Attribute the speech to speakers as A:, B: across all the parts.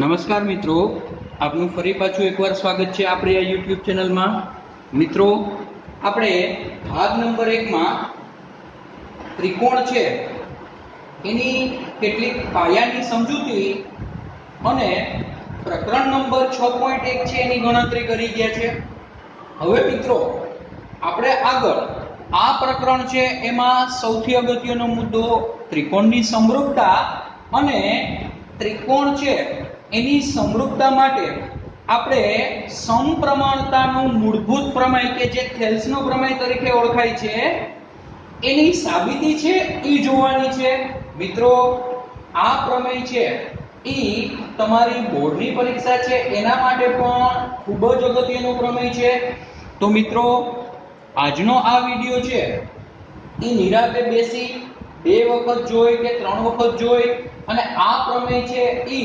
A: નમસ્કાર મિત્રો, આપનું ફરી પાછું એકવાર સ્વાગત છે આપણી આ યુટ્યુબ ચેનલમાં. મિત્રો, આપણે ભાગ નંબર 1 માં ત્રિકોણ છે એની કેટલીક પાયાની સમજૂતી અને પ્રકરણ નંબર 6.1 છે એની ગણતરી કરી ગયા છે. હવે મિત્રો, આપણે આગળ આ પ્રકરણ છે એમાં સૌથી અગત્યનો મુદ્દો ત્રિકોણની સમરૂપતા અને ત્રિકોણ છે એની સમરૂપતા માટે આપણે સમપ્રમાણતાનું મૂળભૂત પ્રમેય કે જે થેલ્સનો પ્રમેય તરીકે ઓળખાય છે એની સાબિતી છે એ જોવાની છે. મિત્રો, આ પ્રમેય છે એ તમારી બોર્ડની પરીક્ષા છે એના માટે પણ ખૂબ જ અગત્યનો પ્રમેય છે. તો મિત્રો, આજનો આ વિડિયો છે એ નિરાતે બેસી 2 વખત જોઈ કે 3 વખત જોઈ અને આ પ્રમેય છે એ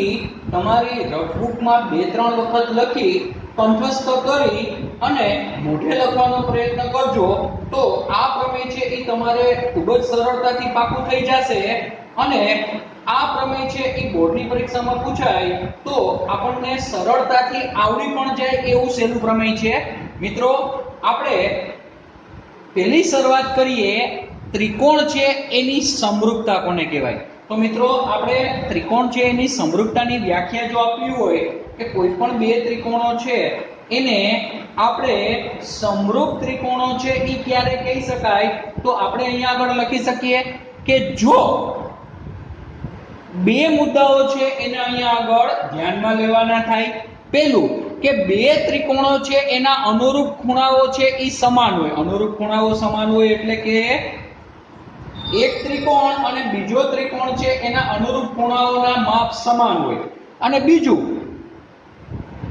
A: તમારી રફબુકમાં 2-3 વખત લખી કંઠસ્થ કરી અને મોઢે લખવાનો પ્રયત્ન કરજો. તો આ પ્રમેય છે એ તમારે ખૂબ જ સરળતાથી પાકું થઈ જશે અને આ પ્રમેય છે એ બોર્ડની પરીક્ષામાં પૂછાય તો આપણને સરળતાથી આવડી પણ જાય એવું સહેલું પ્રમેય છે. મિત્રો, આપણે પહેલી શરૂઆત કરીએ. ત્રિકોણ છે એની સમરૂપતા કોને કહેવાય? તો મિત્રો, આપણે ત્રિકોણ છે એની સમરૂપતાની વ્યાખ્યા જો આપવી હોય કે કોઈ પણ બે ત્રિકોણો છે એને આપણે સમરૂપ ત્રિકોણો છે એ ક્યારે કહી શકાય? તો આપણે અહીંયા આગળ લખી શકીએ કે જો બે મુદ્દાઓ છે એને અહીંયા આગળ ધ્યાનમાં લેવાના થાય. પહેલું કે બે ત્રિકોણો છે એના અનુરૂપ ખૂણાઓ છે એ સમાન હોય. અનુરૂપ ખૂણાઓ સમાન હોય એટલે કે એક ત્રિકોણ અને બીજો ત્રિકોણ છે એના અનુરૂપ ખૂણાઓના માપ સમાન હોય. અને બીજું,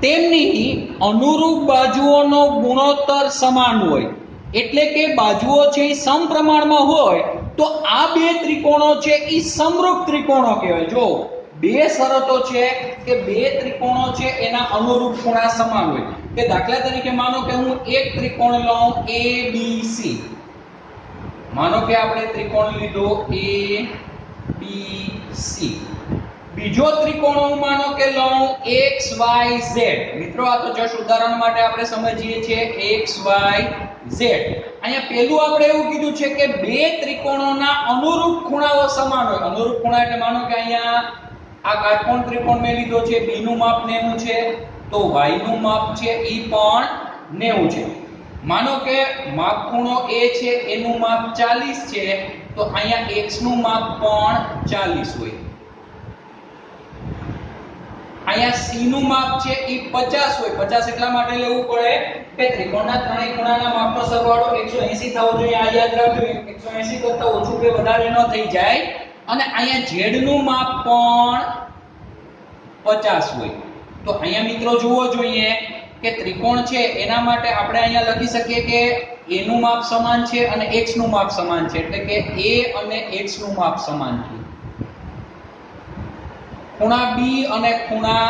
A: તેમની અનુરૂપ બાજુઓનો ગુણોત્તર સમાન હોય. એટલે કે બાજુઓ છે એ સમપ્રમાણમાં હોય તો આ બે ત્રિકોણો છે એ સમરૂપ ત્રિકોણો કહેવાય. જો બે શરતો છે કે બે ત્રિકોણો છે એના અનુરૂપ ખૂણા સમાન હોય. કે દાખલા તરીકે માનો કે હું એક ત્રિકોણ લઉં ABC. માનો કે આપણે ત્રિકોણ લીધો ABC. બીજો ત્રિકોણ હું માનો કે લઉં XYZ. મિત્રો, આ તો જસ્ટ ઉદાહરણ માટે આપણે સમજીએ છીએ XYZ. અહીંયા પહેલું આપણે એવું કીધું છે કે બે ત્રિકોણોના અનુરૂપ ખૂણાઓ સમાન હોય. અનુરૂપ ખૂણા એટલે માનો કે અહીંયા આ કાટકોણ ત્રિકોણ મેં લીધો છે, B નું માપ 90 છે તો Y નું માપ છે એ પણ 90 છે. માનો કે માપ ખૂણો A છે એનું માપ 40 છે તો અહીંયા X નું માપ પણ 40 હોય. અહીંયા C નું માપ છે એ 50 હોય. 50 એટલા માટે લેવું પડે કે ત્રિકોણના ત્રણેય ખૂણાના માપનો સરવાળો 180 થવો જોઈએ. આ યાદ રાખજો, 180 કરતા ઓછું કે વધારે ન થઈ જાય. અને અહીંયા Z નું માપ પણ 50 હોય. તો અહીંયા મિત્રો જુઓ જોઈએ કે ત્રિકોણ છે એના માટે આપણે અહીંયા લખી શકીએ કે A નું માપ સમાન છે અને X નું માપ સમાન છે. એટલે કે A અને X નું માપ સમાન છે. ખૂણા B અને ખૂણા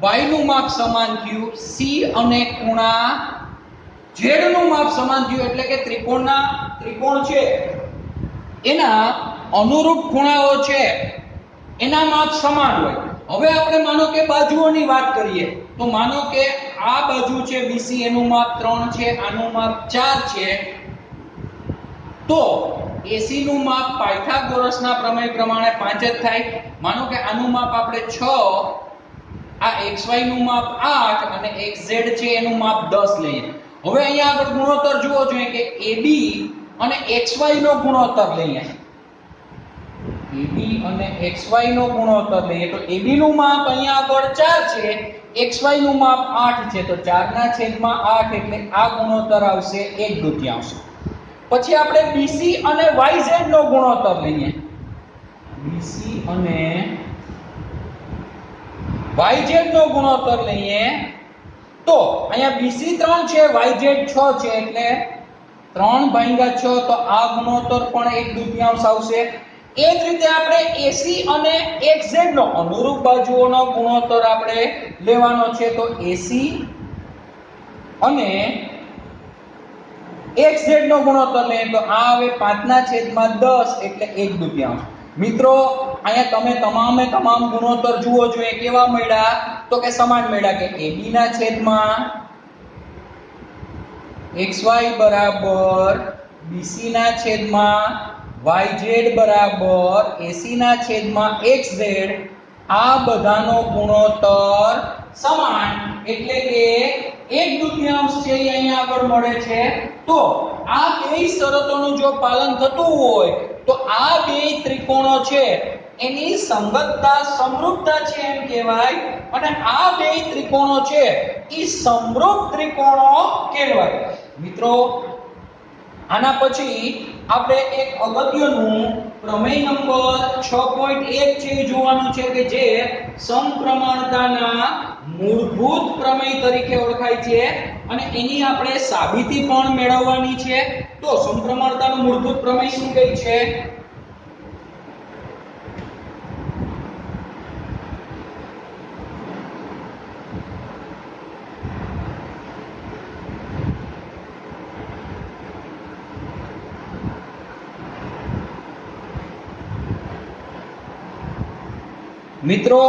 A: Y નું માપ સમાન થયું. C અને ખૂણા Z નું માપ સમાન થયું. એટલે કે ત્રિકોણ છે એના અનુરૂપ ખૂણાઓ છે એના માપ સમાન હોય. હવે આપણે માનો કે બાજુઓની વાત કરીએ તો માનો કે આ બાજુ છે BC, એનું માપ 3 છે, આનું માપ 4 છે. તો AC નું માપ પાયથાગોરસના પ્રમેય પ્રમાણે 5 જ થાય. માનો કે આનું માપ આપણે 6, આ XY નું માપ 8 અને XZ છે એનું માપ 10 લઈએ. હવે અહીંયા આગળ ગુણોત્તર જુઓ જોઈએ કે AB અને XY નો ગુણોત્તર લઈએ. AB અને XY નો ગુણોત્તર લઈએ તો AB નું માપ અહીંયા આગળ 4 છે, XY નું માપ 8 છે તો 4/8 એટલે આ ગુણોત્તર આવશે 1/2. પછી આપણે BC અને YZ નો ગુણોત્તર લઈએ. BC અને YZ નો ગુણોત્તર લઈએ તો અહીંયા BC 3 છે, YZ 6 છે એટલે 3/6 તો આ ગુણોત્તર પણ 1/2 આવશે. એ જ રીતે આપણે AC અને XZ નો અનુરૂપ બાજુઓનો ગુણોત્તર આપણે લેવાનો છે તો AC અને XZ નો ગુણોત્તર લઈએ તો આ આવે 5/10 એટલે 1/2. મિત્રો અહીંયા તમે તમામ ગુણોત્તર જુઓ છો એ કેવા મળ્યા તો કે સમાન મળ્યા કે AB ના છેદમાં XY બરાબર BC ના છેદમાં YZ બરાબર AC ના છેદમાં XZ આ બધાનો ગુણોત્તર સમાન એટલે કે 1/2 છે એ અહીંયા આગળ મળે છે તો આ બે શરતોનું જો પાલન થતું હોય તો આ બે ત્રિકોણો છે એની સંગતતા સમરૂપતા છે એમ કહેવાય અને આ બે ત્રિકોણો છે એ સમરૂપ ત્રિકોણો કહેવાય મિત્રો આના પછી આપણે એક અગત્યનું પ્રમેય નંબર 6.1 છે જોવાનું છે કે જે સમપ્રમાણતાના મૂળભૂત પ્રમેય તરીકે ઓળખાય છે અને એની આપણે સાબિતી પણ મેળવવાની છે તો સમપ્રમાણતાનું મૂળભૂત પ્રમેય શું કહે છે મિત્રો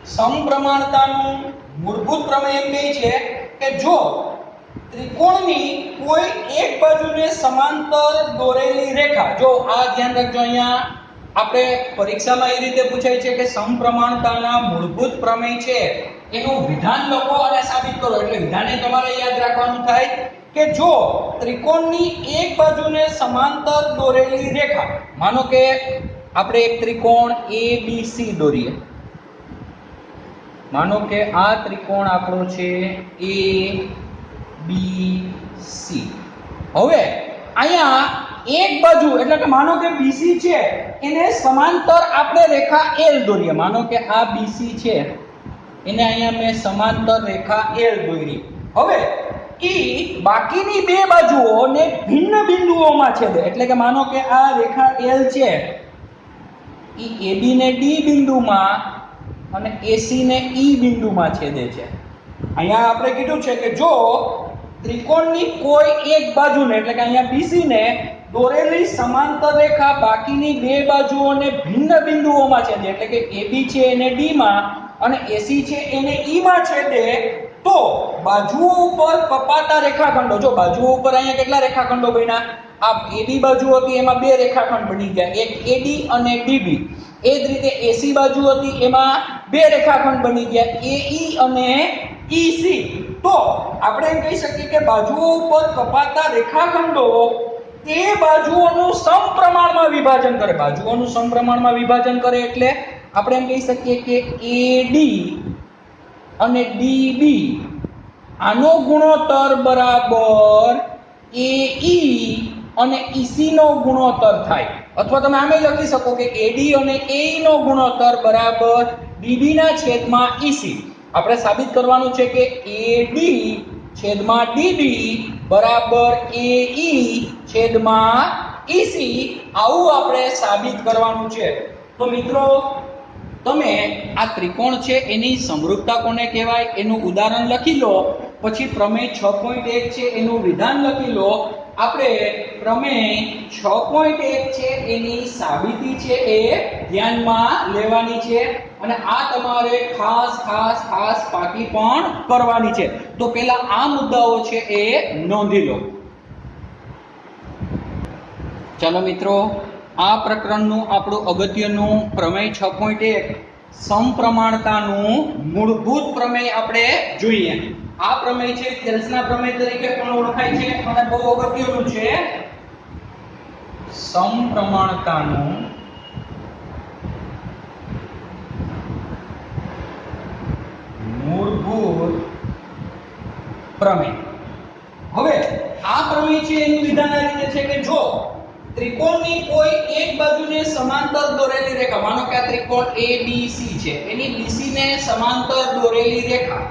A: સમપ્રમાણતાનું મૂળભૂત પ્રમેય એમ કહે છે કે જો ત્રિકોણની કોઈ એક બાજુને સમાંતર દોરેલી રેખા જો આ ધ્યાન રાખજો અહીંયા આપણે પરીક્ષામાં એ રીતે પૂછાય છે કે સમપ્રમાણતાના મૂળભૂત પ્રમેય છે એનું વિધાન લખો અને સાબિત કરો એટલે વિધાને તમારે યાદ રાખવાનું થાય કે જો ત્રિકોણની એક બાજુને સમાંતર દોરેલી રેખા માનો કે આપણે એક ત્રિકોણ ABC દોરીએ માનો કે આ ત્રિકોણ આપણો છે ABC હવે અહીંયા એક બાજુ એટલે કે માનો કે BC છે એને સમાંતર આપણે રેખા L દોરીએ માનો કે આ BC છે એને અહીંયા મેં સમાંતર રેખા L દોરી હવે બાકીની બે બાજુઓને ભિન્ન બિંદુઓમાં છેદે એટલે કે માનો કે આ રેખા L છે AB ને D બિંદુમાં અને AC ને E બિંદુમાં છેદે છે અહીંયા આપણે કીધું છે કે જો ત્રિકોણની કોઈ એક બાજુને એટલે કે અહીંયા BC ને દોરેલી સમાંતર રેખા બાકીની બે બાજુઓને ભિન્ન બિંદુઓમાં છેદે એટલે કે AB છે એને D માં અને AC છે એને E માં છેદે તો બાજુઓ ઉપર કપાતા રેખાખંડો જો બાજુઓ ઉપર અહીંયા કેટલા રેખાખંડો બન્યા આ AB બાજુ હતી એમાં બે રેખાખંડ બની ગયા એક AD અને DB એ જ રીતે AC બાજુ હતી એમાં બે રેખાખંડ બની ગયા AE અને EC તો આપણે એમ કહી શકીએ કે બાજુઓ ઉપર કપાતા રેખાખંડો તે બાજુઓનું સમપ્રમાણમાં વિભાજન કરે બાજુઓનું સમપ્રમાણમાં વિભાજન કરે એટલે આપણે એમ કહી શકીએ કે AD અને DB આનો ગુણોત્તર બરાબર AE અને EC નો ગુણોત્તર થાય અથવા તમે આમે લખી શકો કે AD અને AE નો ગુણોત્તર બરાબર DB ના છેદમાં EC આપણે સાબિત કરવાનું છે કે AD છેદમાં DB બરાબર AE છેદમાં EC આવું આપણે સાબિત કરવાનું છે તો મિત્રો તમે આ ત્રિકોણ છે એની સમરૂપતા કોને કહેવાય એનું ઉદાહરણ લખી લો પછી પ્રમેય 6.1 છે એનું વિધાન લખી લો આપણે પ્રમેય 6.1 છે એની સાબિતી છે એ ધ્યાનમાં લેવાની છે અને આ તમારે ખાસ પાકી પણ કરવાની છે તો પહેલા આ મુદ્દાઓ છે એ નોંધી લો ચાલો મિત્રો આ પ્રકરણનું આપણું અગત્યનું પ્રમેય 6.1 સમપ્રમાણતાનું મૂળભૂત પ્રમેય આપણે જોઈએ આ પ્રમેય છે થેલ્સના પ્રમેય તરીકે પણ ઓળખાય છે અને બહુ અગત્યનું છે સમપ્રમાણતાનું મૂળભૂત પ્રમેય હવે આ પ્રમેય છે એનું વિધાન આ રીતે છે કે જો ત્રિકોણની કોઈ એક બાજુને સમાંતર દોરેલી રેખા માનો કે આ ત્રિકોણ ABC છે એની BC ને સમાંતર દોરેલી રેખા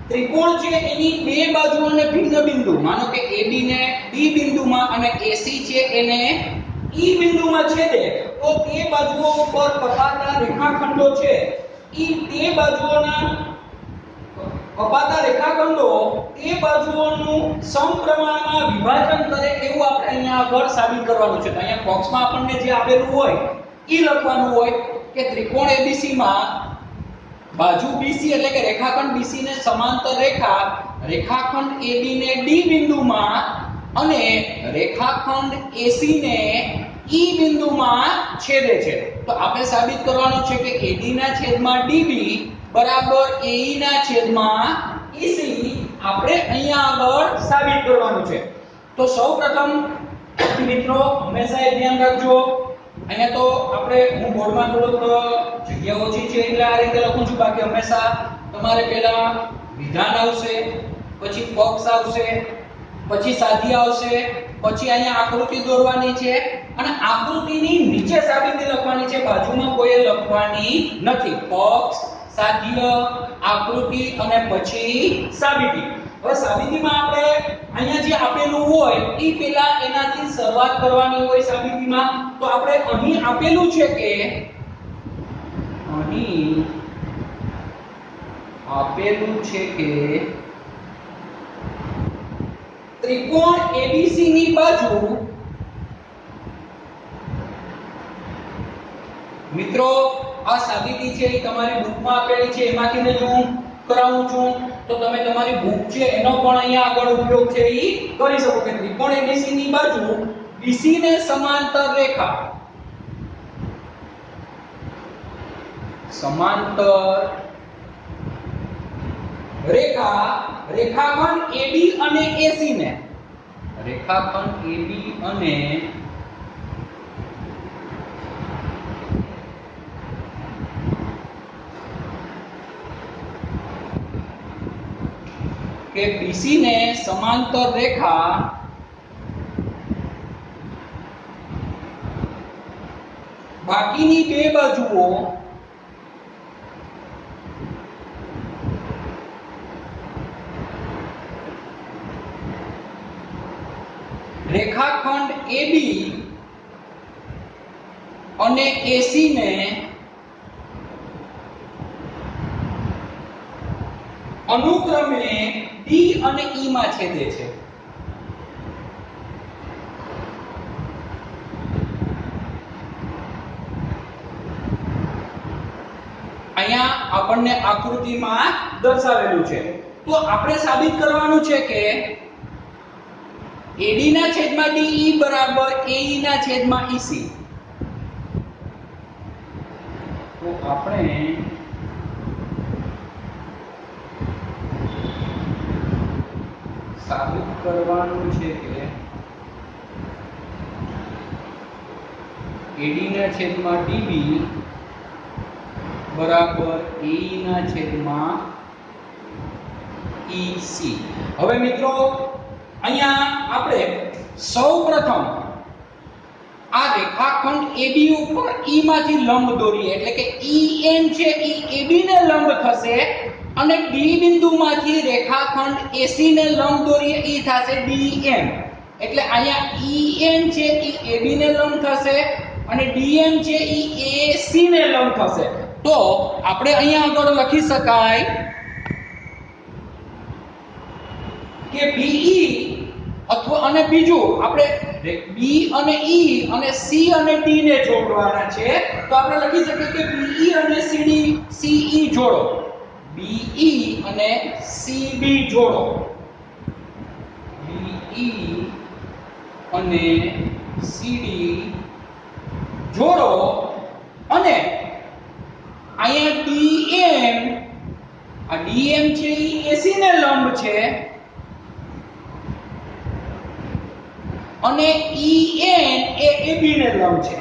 A: ત્રિકોણ છે એની બે બાજુઓને ભિન્ન બિંદુ માનો કે AB ને D બિંદુમાં અને AC છે એને E બિંદુમાં છેદે તો તે બાજુઓ ઉપર કપાતા રેખાખંડો છે તે બાજુઓના કપાતા રેખાખંડો તે બાજુઓનું સમપ્રમાણમાં વિભાજન કરે એવું આપણે અહીંયા આગળ સાબિત કરવાનું છે તો અહીંયા બોક્સમાં આપણને જે આપેલું હોય ઈ લખવાનું હોય કે ત્રિકોણ ABC માં બાજુ BC એટલે કે રેખાખંડ BC ને સમાંતર રેખા રેખાખંડ AB ને D બિંદુમાં અને રેખાખંડ AC ને E બિંદુમાં છેદે છે. તો આપણે સાબિત કરવાનું છે કે AD ના છેદમાં DB બરાબર AE ના છેદમાં EC આપણે અહીંયા આગળ સાબિત કરવાનું છે. તો સૌપ્રથમ મિત્રો હંમેશા એ ધ્યાન રાખજો, અહીંયા તો આપણે હું બોર્ડમાં થોડુંક જગ્યા ઓછી છે એટલે આ રીતે લખું છું, બાકી હંમેશા તમારે પહેલા વિધાન આવશે, પછી પક્ષ આવશે, પછી સાધી આવશે, પછી અહીંયા આકૃતિ દોરવાની છે અને આકૃતિની નીચે સાબિતી લખવાની છે, બાજુમાં કોઈ લખવાની નથી. પક્ષ, સાધ્ય, આકૃતિ અને પછી સાબિતી. હવે સાબિતીમાં આપણે અહીંયા જે આપેલું હોય એ પહેલા એનાથી શરૂઆત કરવાની હોય સાબિતીમાં. તો આપણે અહીં આપેલું છે કે ત્રિકોણ ABC ની બાજુ મિત્રો આ સાબિતી છે એ તમારી બુકમાં આપેલી છે, એમાંથી ને હું કરાવું છું. તો તમે તમારી બુક છે એનો પણ અહીંયા આગળ ઉપયોગ છે એ કરી શકો કે ત્રિકોણ ABC ની બાજુ BC ને સમાંતર રેખા રેખાખંડ AB અને AC ને કે BC ને સમાંતર રેખા બાકીની બે બાજુઓ રેખાખંડ AB અને AC ને અનુક્રમે D અને E માં છેદે છે. અહીંયા આપણને આકૃતિમાં દર્શાવેલું છે. તો આપણે સાબિત કરવાનું છે કે AD ના છેદમાં DE બરાબર AE ના છેદમાં EC. તો આપણે સાબિત કરવાનું છે કે AD ના છેદમાં DB બરાબર AE ના છેદમાં EC. હવે મિત્રો અહીંયા આપણે સૌપ્રથમ આ રેખાખંડ AB ઉપર E માંથી લંબ દોરીએ એટલે કે EN છે એ AB ને લંબ થશે અને D બિંદુમાંથી રેખાખંડ AC ને લંબ દોરીએ એ થશે DM. એટલે અહીંયા EN છે એ AB ને લંબ થશે અને DM છે એ AC ને લંબ થશે. તો આપણે અહીંયા આગળ લખી શકાય કે BE અથવા અને બીજું આપણે B અને E અને C અને D ને જોડવાના છે. તો આપણે લખી શકીએ કે BE અને CE જોડો, BE અને CB જોડો, BE અને CD જોડો અને અહીંયા DM છે એ AC ને લંબ છે અને EN એ AB ને લંબ છે.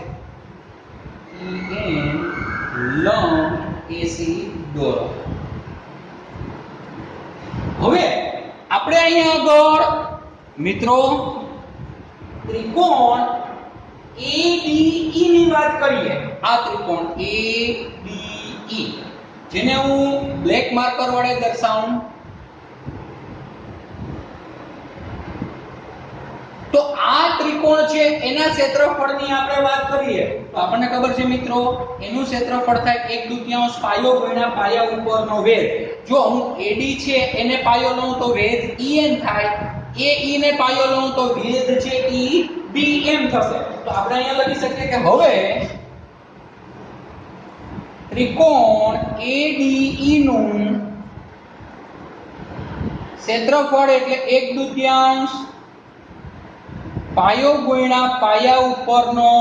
A: EN લંબ AC દોરો. હવે આપણે અહીંયા આગળ મિત્રો ત્રિકોણ ADE ની વાત કરીએ. આ ત્રિકોણ ADE જેને હું બ્લેક માર્કર વડે દર્શાવું. તો આ ત્રિકોણ છે એના ક્ષેત્રફળની આપણે વાત કરીએ તો આપણને ખબર છે મિત્રો એનું ક્ષેત્રફળ થાય 1/2 પાયો ગુણ્યા પાયા ઉપરનો વેધ. જો હું AD છે એને પાયો લઉં તો વેધ EN થાય, AE ને પાયો લઉં તો વેધ છે એ BM થશે. તો આપણે અહીંયા લખી શકીએ કે હવે ત્રિકોણ ADE નું ક્ષેત્રફળ એટલે 1/2 પાયો ગુણ્યા પાયા ઉપરનો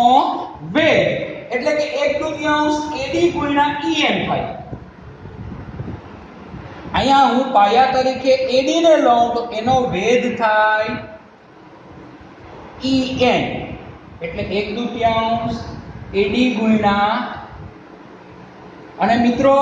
A: વેધ એટલે કે 1/2 AD ગુણ્યા EN થાય. અહીંયા હું પાયા તરીકે AD ને લઉં તો એનો વેધ થાય EN એટલે 1/2 AD ગુણ્યા. અને મિત્રો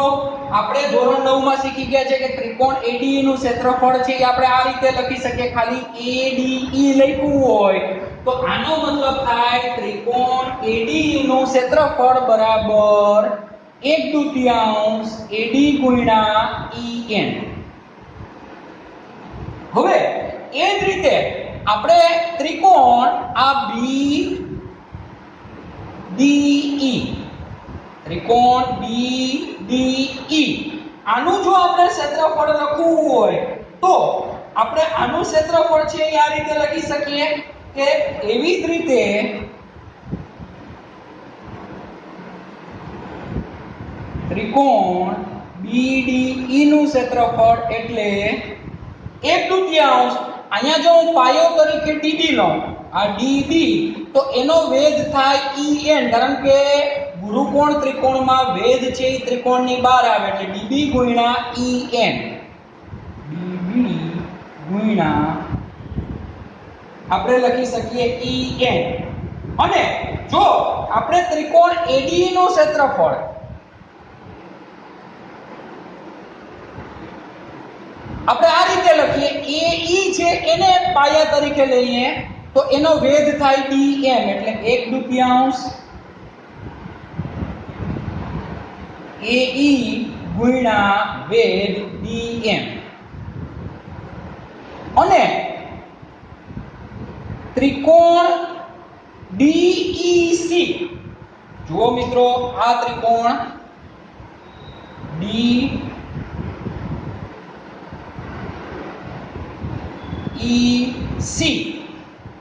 A: આપણે ધોરણ 9 માં શીખી ગયા છે કે ત્રિકોણ ADE નું ક્ષેત્રફળ છે એ આપણે આ રીતે લખી શકીએ. ખાલી ADE લખ્યું હોય તો આનો મતલબ થાય ત્રિકોણ ADE નું ક્ષેત્રફળ બરાબર 1/2 AD ગુણ્યા EN. હવે એ જ રીતે આપણે ત્રિકોણ આ BDE ત્રિકોણ BDE આનું જો આપણે ક્ષેત્રફળ લખવું હોય તો આપણે આનું ક્ષેત્રફળ છે એ આ રીતે લખી શકીએ કે એવી જ રીતે ત્રિકોણ BDE નું ક્ષેત્રફળ એટલે 1/2. અહીંયા જો હું પાયો તરીકે DD લઉં આ DD તો એનો વેધ થાય EN કારણ કે ગુરુકોણ ત્રિકોણમાં વેધ છે એ ત્રિકોણની બહાર આવે એટલે DB ગુણ્યા EN. DB ગુણ્યા આપણે લખી શકીએ EN. અને જો આપણે ત્રિકોણ ADE નું ક્ષેત્રફળ આપણે આ રીતે લખીએ AE છે એને પાયા તરીકે લઈએ તો એનો વેધ થાય DM એટલે 1/2 AE ગુણ્યા વેધ DM. અને ત્રિકોણ DEC જુઓ મિત્રો આ ત્રિકોણ DEC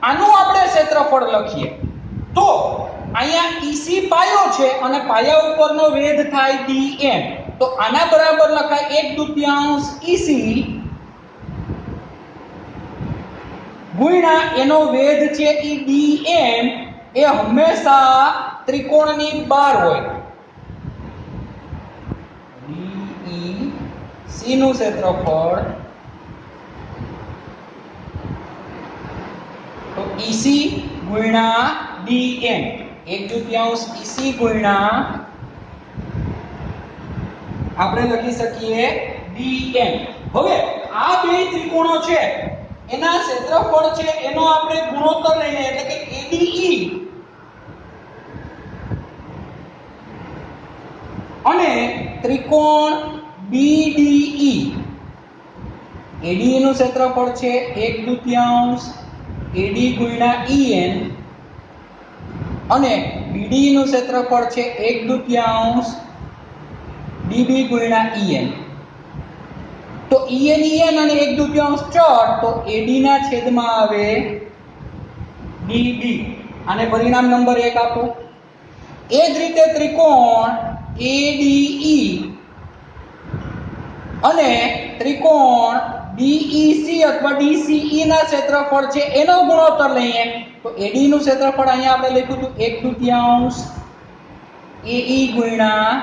A: આનું આપણે ક્ષેત્રફળ લખીએ તો અહીંયા EC પાયો છે અને પાયા ઉપરનો વેધ થાય DM તો આના બરાબર લખાય 1/2 EC ગુણ્યા એનો વેધ છે એ DM એ હંમેશા ત્રિકોણની બહાર હોય. DEC નું ક્ષેત્રફળ તો EC ગુણ્યા DM 1/2 EC ગુણ્યા આપણે લખી શકીએ DM. હવે આ બે ત્રિકોણો છે એના ક્ષેત્રફળ છે એનો આપણે ગુણોત્તર લઈએ એટલે કે ADE અને ત્રિકોણ BDE. ADE નું ક્ષેત્રફળ છે 1/2 AD ગુણ્યા EN અને BDE નું ક્ષેત્રફળ છે 1/2 DB ગુણ્યા EN. તો EN અને 1/2 ચોટ તો AD ના છેદમાં આવે DB. આને પરિણામ નંબર 1 આપો. એ જ રીતે ત્રિકોણ ADE અને ત્રિકોણ DEC અથવા DCE ના ક્ષેત્રફળ છે એનો ગુણોત્તર લઈએ તો AD નું ક્ષેત્રફળ અહીંયા આપણે લખ્યું હતું 1/2 AE ગુણ્યા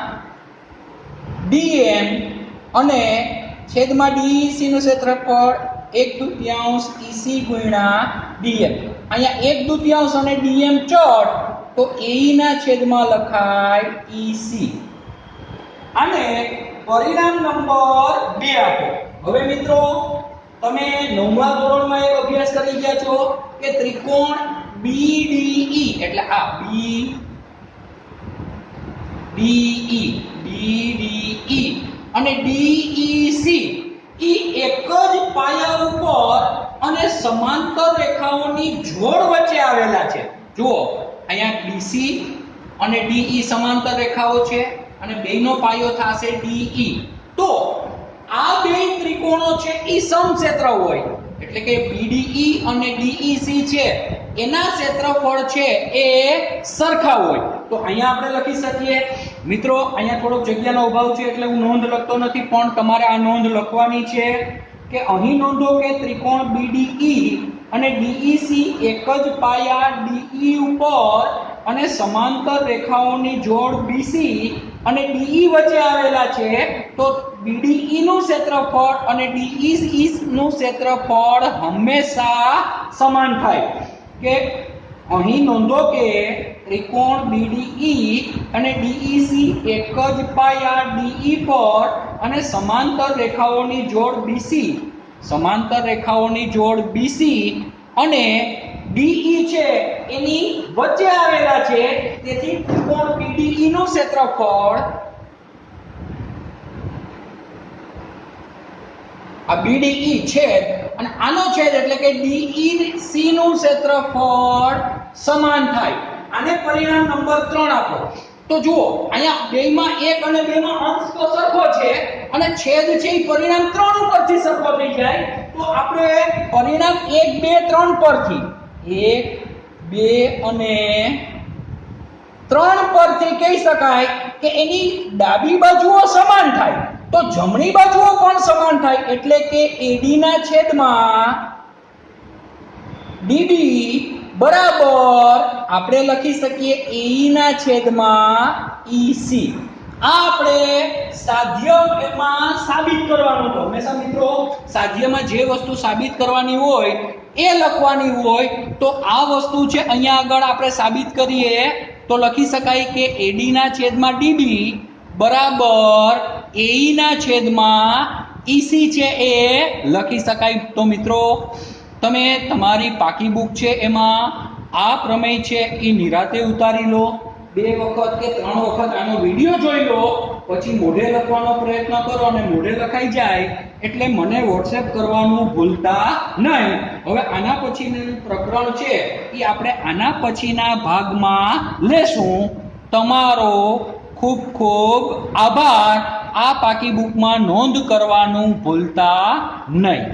A: DM અને છેદમાં DEC નું ક્ષેત્રફળ 1/2 EC ગુણ્યા DM. અહીંયા 1/2 અને DM ચોટ તો AE ના છેદમાં લખાય EC. અને પરિણામ નંબર 2 આપો. હવે મિત્રો તમે 9મા ધોરણમાં એક અભ્યાસ કરી ગયા છો કે ત્રિકોણ BDE એટલે આ BDE અને DEC ઈ એક જ પાયા ઉપર અને સમાંતર રેખાઓની જોડ વચ્ચે આવેલા છે. જુઓ અહીંયા DC અને DE સમાંતર રેખાઓ છે અને બેયનો પાયો થશે DE. તો આ બે ત્રિકોણો છે ઈ સમક્ષેત્ર હોય એટલે કે BDE અને DEC છે એના ક્ષેત્રફળ છે એ સરખા હોય. તો અહીંયા આપણે લખી શકીએ. મિત્રો અહીંયા થોડોક જગ્યાનો અભાવ છે એટલે હું નોંધ લખતો નથી, પણ તમારે આ નોંધ લખવાની છે કે અહીં નોંધો કે ત્રિકોણ BDE અને DEC એક જ પાયા DE ઉપર અને સમાંતર રેખાઓની જોડ BC અને DE વચ્ચે આવેલા છે. તો BDE નું ક્ષેત્રફળ અને DE નું ક્ષેત્રફળ હંમેશા સમાન થાય. કે અહીં નોંધો કે ત્રિકોણ BDE અને DEC એક જ પાયા DE પર અને સમાંતર રેખાઓની જોડ BC અને DE છે એની વચ્ચે આવેલા છે. તેથી ત્રિકોણ BDE નું ક્ષેત્રફળ આ BDE છેદ અને આનો છેદ એટલે કે DEC નું ક્ષેત્રફળ સમાન થાય. આને પરિણામ નંબર 3 આપો. તો જુઓ અહીંયા બેયમાં 1 અને 2 માં અંશ તો સરખો છે અને છેદ છે એ પરિણામ 3 ઉપરથી સરખો થઈ જાય. તો આપણે પરિણામ 1 2 3 પરથી 1 2 અને 3 પરથી કહી શકાય કે એની ડાબી બાજુઓ સમાન થાય તો જમણી બાજુઓ પણ સમાન થાય. એટલે કે AD ના છેદમાં DB બરાબર આપણે લખી શકીએ AE ના છેદમાં EC. આ આપણે સાધ્યમાં સાબિત કરવાનું હતો. હંમેશા મિત્રો સાધ્યમાં જે વસ્તુ સાબિત કરવાની હોય એ લખવાની હોય. તો આ વસ્તુ છે અહીંયા આગળ આપણે સાબિત કરીએ તો લખી શકાય કે AD ના છેદમાં DB બરાબર AE ના છેદમાં EC છે એ લખી શકાય. તો મિત્રો તમે તમારી પાકી બુક છે એમાં આ પ્રમેય છે એ નિરાતે ઉતારી લો. 2 વખત કે 3 વખત આનો વિડિયો જોઈ લો, પછી મોઢે લખવાનો પ્રયત્ન કરો અને મોઢે લખાઈ જાય એટલે મને WhatsApp કરવાનું ભૂલતા નહીં. હવે આના પછીનું પ્રકરણ છે એ આપણે આના પછીના ભાગમાં લેશું. તમારો ખૂબ ખૂબ આભાર. આ પાકી બુકમાં નોંધ કરવાનું ભૂલતા નહીં.